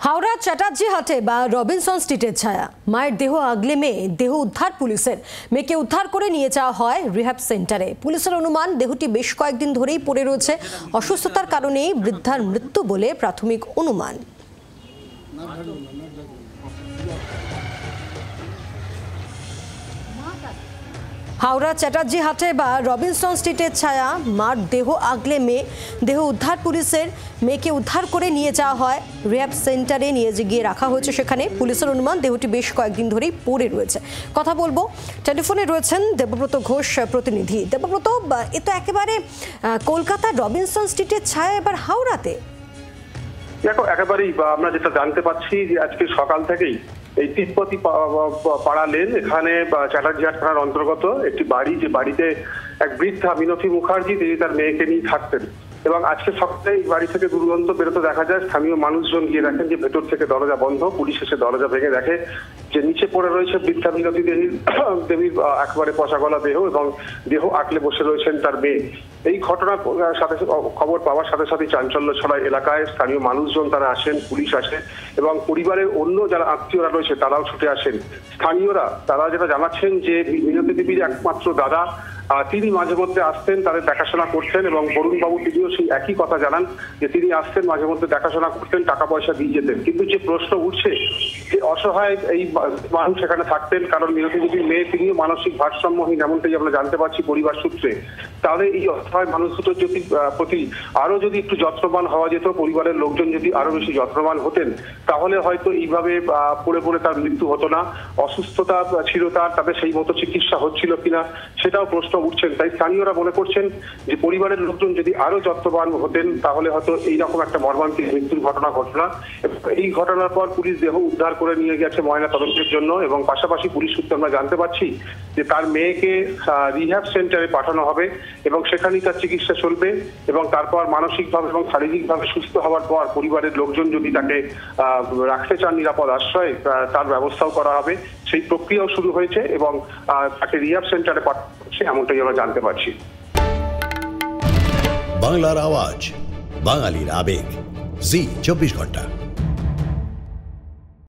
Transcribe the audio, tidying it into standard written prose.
হাওড়া চ্যাটার্জি হাটে বা রবিনসন স্ট্রিটের ছায়া, মায়ের দেহ আগলে মেয়ে, দেহ উদ্ধার পুলিশের। মেয়েকে উদ্ধার করে নিয়ে যাওয়া হয় রিহ্যাব সেন্টারে। পুলিশের অনুমান দেহটি বেশ কয়েকদিন ধরেই পড়ে রয়েছে। অসুস্থতার কারণেই বৃদ্ধার মৃত্যু বলে প্রাথমিক অনুমান। হাওড়া চ্যাটার্জি হাটে বা রবিনসন স্ট্রিটের ছায়া, মার দেহ আগলে মেয়ে, দেহ উদ্ধার পুলিশের। মেয়েকে উদ্ধার করে নিয়ে যাওয়া হয় রিহ্যাব সেন্টারে, নিয়ে গিয়ে রাখা হয়েছে সেখানে। পুলিশের অনুমান দেহটি বেশ কয়েকদিন ধরেই পড়ে রয়েছে। কথা বলবো, টেলিফোনে রয়েছেন দেবব্রত ঘোষ প্রতিনিধি। দেবব্রত, এ তো একেবারে কলকাতার রবিনসন স্ট্রিটের ছায়া এবার হাওড়াতে। দেখো, একেবারেই আমরা যেটা জানতে পাচ্ছি যে আজকে সকাল থেকেই এই তিব্বতী পাড়া লেন, এখানে চ্যাটার্জিহাট থানার অন্তর্গত একটি বাড়ি, যে বাড়িতে এক বৃদ্ধা মিনতি মুখার্জি, তিনি তার মেয়েকে নিয়ে থাকতেন। এবং আজকে সকালে এই বাড়ি থেকে দুর্গন্ধ বেরোতে দেখা যায়। স্থানীয় মানুষজন গিয়ে দেখেন যে ভেতর থেকে দরজা বন্ধ। পুলিশ এসে দরজা ভেঙে দেখে যে নিচে পড়ে রয়েছে বৃদ্ধা মিনতি দেবীর একেবারে পচা গলা দেহ, এবং দেহ আঁকলে বসে রয়েছেন তার মেয়ে। এই ঘটনার সাথে খবর পাওয়ার সাথে সাথে চাঞ্চল্য ছড়ায় এলাকায়। স্থানীয় মানুষজন তারা আসেন, পুলিশ আসে, এবং পরিবারের অন্য যারা আত্মীয়রা রয়েছে তারাও ছুটে আসেন। স্থানীয়রা তারা যেটা জানাচ্ছেন যে মিনতি দেবীর একমাত্র দাদা, তিনি মাঝে মধ্যে আসতেন, তাদের দেখাশোনা করতেন, এবং বরুণবাবু তিনিও সেই একই কথা জানান যে তিনি আসতেন, মাঝে মধ্যে দেখাশোনা করতেন, টাকা পয়সা দিয়ে যেতেন। কিন্তু যে প্রশ্ন উঠছে যে অসহায় এই মানুষ সেখানে থাকতেন, কারণ মিনতি দেবীর মেয়ে তিনিও মানসিক ভারসাম্যহীন, এমনটাই আমরা জানতে পারছি পরিবার সূত্রে। তাহলে এই অসহায় মানুষ দুটোর প্রতি আরো যদি একটু যত্নবান হওয়া যেত, পরিবারের লোকজন যদি আরো বেশি যত্নবান হতেন, তাহলে হয়তো এইভাবে পড়ে পড়ে তার মৃত্যু হতো না। অসুস্থতা ছিল তাদের সেই মতো চিকিৎসা হচ্ছিল কিনা সেটাও প্রশ্ন উঠছেন। তাই স্থানীয়রা মনে করছেন যে পরিবারের লোকজন যদি আরো যত্নবান হতেন, তাহলে হয়তো এইরকম একটা মর্মান্তিক মৃত্যুর ঘটনা ঘটে না। এই ঘটনার পর পুলিশ দেহ উদ্ধার করে নিয়ে গেছে ময়না তদন্তের জন্য, এবং পাশাপাশি পুলিশ সূত্রে আমরা জানতে পারছি যে তার মেয়েকে রিহ্যাব সেন্টারে পাঠানো হবে, এবং সেখানেই তার চিকিৎসা চলবে। এবং তারপর মানসিকভাবে এবং শারীরিকভাবে সুস্থ হওয়ার পর পরিবারের লোকজন যদি তাকে রাখতে চান নিরাপদ আশ্রয়, তার ব্যবস্থাও করা হবে। সেই প্রক্রিয়াও শুরু হয়েছে, এবং তাকে রিহ্যাব সেন্টারে পাঠানো হচ্ছে, এমনটাই আমরা জানতে পারছি। বাংলার আওয়াজ, বাঙালির আবেগ, জি 24 ঘন্টা।